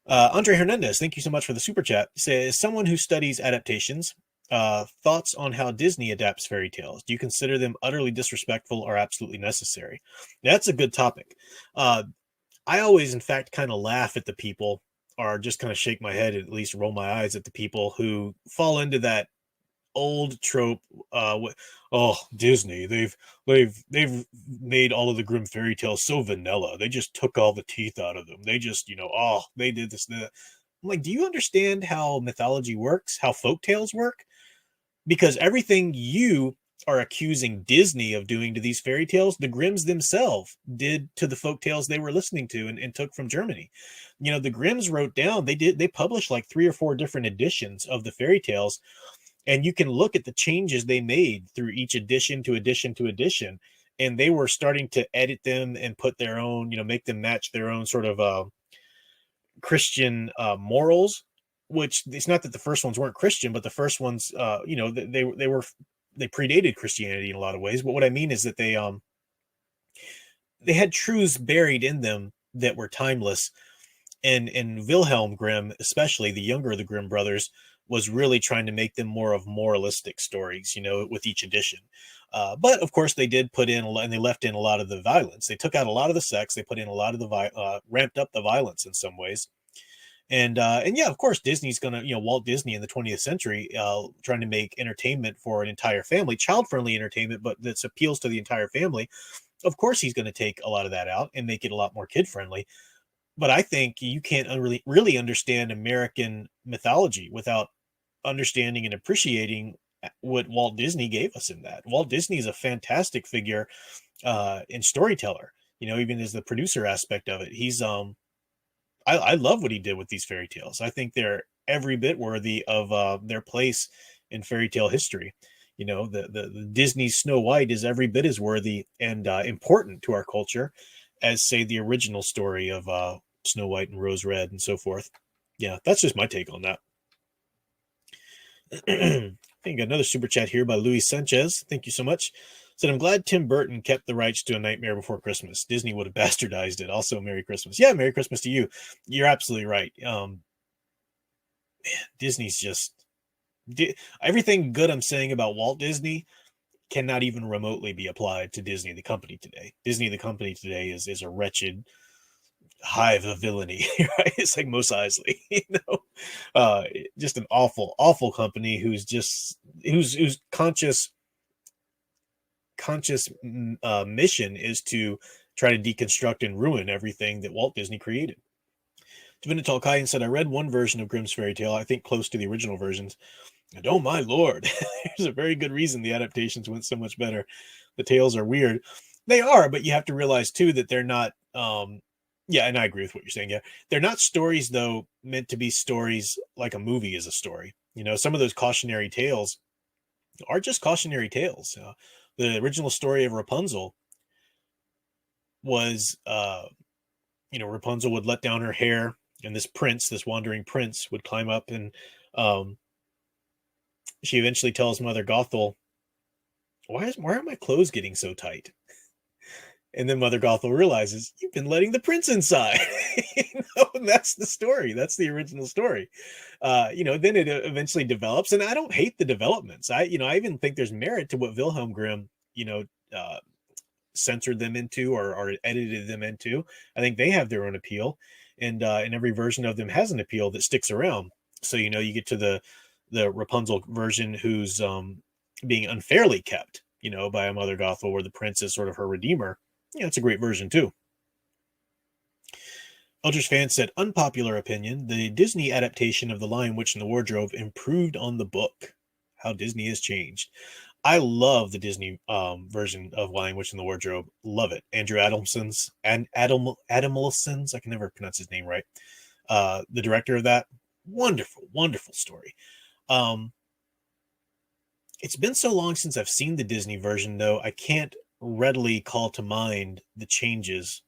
Andre Hernandez, thank you so much for the super chat. Says someone who studies adaptations, thoughts on how Disney adapts fairy tales. Do you consider them utterly disrespectful or absolutely necessary? That's a good topic. Uh, I always, in fact, kind of laugh at the people, or just kind of shake my head, at least roll my eyes at the people who fall into that old trope. Oh, Disney, they've made all of the Grimm fairy tales so vanilla. They just took all the teeth out of them. They just, oh, they did this and that. I'm like, do you understand how mythology works, how folk tales work? Because everything you are accusing Disney of doing to these fairy tales, the Grimms themselves did to the folk tales they were listening to and took from Germany. The Grimms wrote down, they published like three or four different editions of the fairy tales, and you can look at the changes they made through each edition to edition to edition, and they were starting to edit them and put their own, make them match their own sort of Christian morals. Which, it's not that the first ones weren't Christian, but the first ones, they predated Christianity in a lot of ways. But what I mean is that they had truths buried in them that were timeless. And Wilhelm Grimm, especially the younger of the Grimm brothers, was really trying to make them more of moralistic stories, with each edition. But of course, they did put in a lot, and they left in a lot of the violence. They took out a lot of the sex. They put in a lot of the ramped up the violence in some ways. And yeah, of course, Disney's gonna, Walt Disney in the 20th century, trying to make entertainment for an entire family, child friendly entertainment, but that appeals to the entire family. Of course, he's going to take a lot of that out and make it a lot more kid friendly. But I think you can't really understand American mythology without understanding and appreciating what Walt Disney gave us in that. Walt Disney is a fantastic figure and storyteller. Even as the producer aspect of it, I love what he did with these fairy tales. I think they're every bit worthy of their place in fairy tale history. The Disney Snow White is every bit as worthy and important to our culture as, say, the original story of Snow White and Rose Red and so forth. Yeah, that's just my take on that. I think another super chat here by Luis Sanchez. Thank you so much. Said, I'm glad Tim Burton kept the rights to A Nightmare Before Christmas. Disney would have bastardized it. Also, Merry Christmas. Yeah, Merry Christmas to you. You're absolutely right. Disney's just everything good I'm saying about Walt Disney cannot even remotely be applied to Disney the company today. Disney the company today is a wretched hive of villainy, right? It's like Mos Eisley, just an awful company whose conscious mission is to try to deconstruct and ruin everything that Walt Disney created. Divinital Kayan said, I read one version of Grimm's fairy tale, I think close to the original versions. And oh my lord, there's a very good reason the adaptations went so much better. The tales are weird. They are, but you have to realize too that they're not yeah, and I agree with what you're saying. Yeah. They're not stories though meant to be stories like a movie is a story. Some of those cautionary tales are just cautionary tales. The original story of Rapunzel was Rapunzel would let down her hair, and this wandering prince, would climb up, and she eventually tells Mother Gothel, why are my clothes getting so tight? And then Mother Gothel realizes, you've been letting the prince inside. And that's the story. That's the original story. Then it eventually develops, and I don't hate the developments. I even think there's merit to what Wilhelm Grimm, censored them into or edited them into. I think they have their own appeal, and every version of them has an appeal that sticks around. So you get to the Rapunzel version who's being unfairly kept, by a Mother Gothel, where the prince is sort of her redeemer. Yeah, it's a great version too. Eldritch Fan said, unpopular opinion, the Disney adaptation of The Lion, Witch, and the Wardrobe improved on the book. How Disney has changed. I love the Disney version of Lion, Witch, and the Wardrobe. Love it. Andrew Adamson's and Adamelson's, I can never pronounce his name right. The director of that, wonderful story. It's been so long since I've seen the Disney version, though, I can't readily call to mind the changes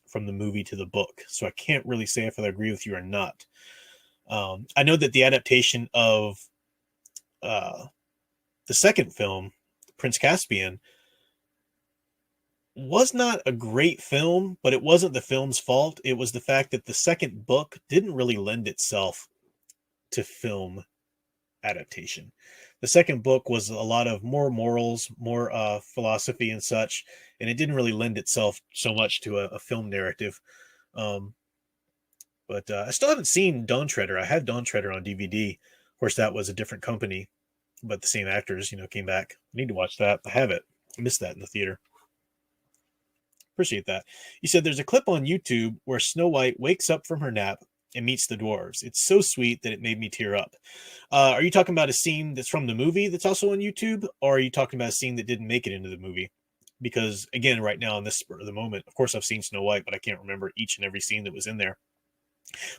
from the movie to the book. So I can't really say if I agree with you or not. I know that the adaptation of the second film, Prince Caspian, was not a great film, but it wasn't the film's fault. It was the fact that the second book didn't really lend itself to film adaptation. The second book was a lot of more morals, more philosophy and such, and it didn't really lend itself so much to a film narrative. Um, but I still haven't seen Dawn Treader. I had Dawn Treader on DVD. Of course, that was a different company, but the same actors, came back. I need to watch that. I have it. I missed that in the theater. Appreciate that. You said there's a clip on YouTube where Snow White wakes up from her nap and meets the dwarves. It's so sweet that it made me tear up. Are you talking about a scene that's from the movie that's also on YouTube, or are you talking about a scene that didn't make it into the movie? Because again, right now in this spur of the moment, of course I've seen Snow White, but I can't remember each and every scene that was in there.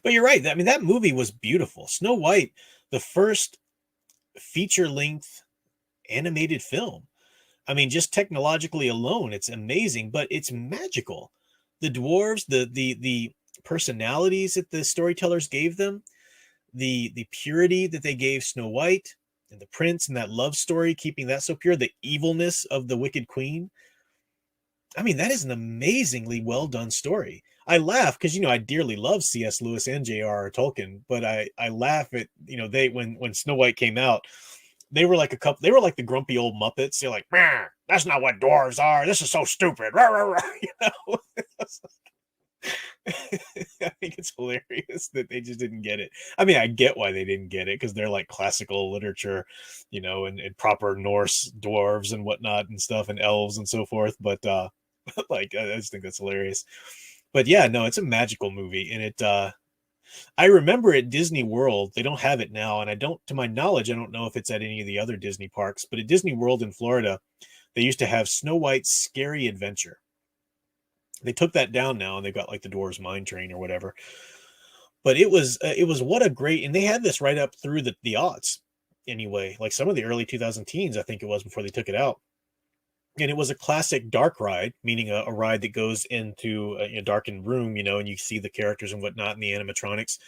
But you're right. I mean, that movie was beautiful. Snow White, the first feature length animated film. I mean, just technologically alone, it's amazing, but it's magical. The dwarves, the personalities that the storytellers gave them, the purity that they gave Snow White and the prince and that love story, keeping that so pure, the evilness of the Wicked Queen. I mean, that is an amazingly well done story. I laugh because I dearly love C.S. Lewis and J.R.R. Tolkien, but I laugh at they when Snow White came out, they were like a couple. They were like the grumpy old Muppets. They're like, "Meh, that's not what dwarves are. This is so stupid." Rah, rah, rah. I think it's hilarious that they just didn't get it. I mean, I get why they didn't get it because they're like classical literature, and proper Norse dwarves and whatnot and stuff and elves and so forth. But like, I just think that's hilarious. But yeah, no, it's a magical movie, and I remember at Disney World, they don't have it now, and to my knowledge, I don't know if it's at any of the other Disney parks, but at Disney World in Florida, they used to have Snow White's Scary Adventure. They took that down now, and they've got like the Dwarves Mine Train or whatever. But it was what a great, and they had this right up through the aughts anyway, like some of the early 2000 teens, I think it was before they took it out. And it was a classic dark ride, meaning a ride that goes into a darkened room, and you see the characters and whatnot and the animatronics.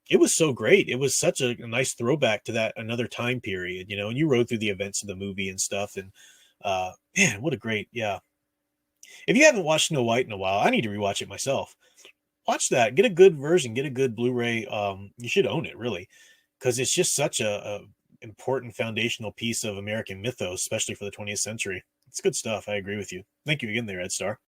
It was so great. It was such a nice throwback to that another time period, and you rode through the events of the movie and stuff. And man, what a great, yeah. If you haven't watched Snow White in a while, I need to rewatch it myself. Watch that. Get a good version. Get a good Blu-ray. You should own it really, because it's just such a important foundational piece of American mythos, especially for the 20th century. It's good stuff. I agree with you. Thank you again there, Ed Star.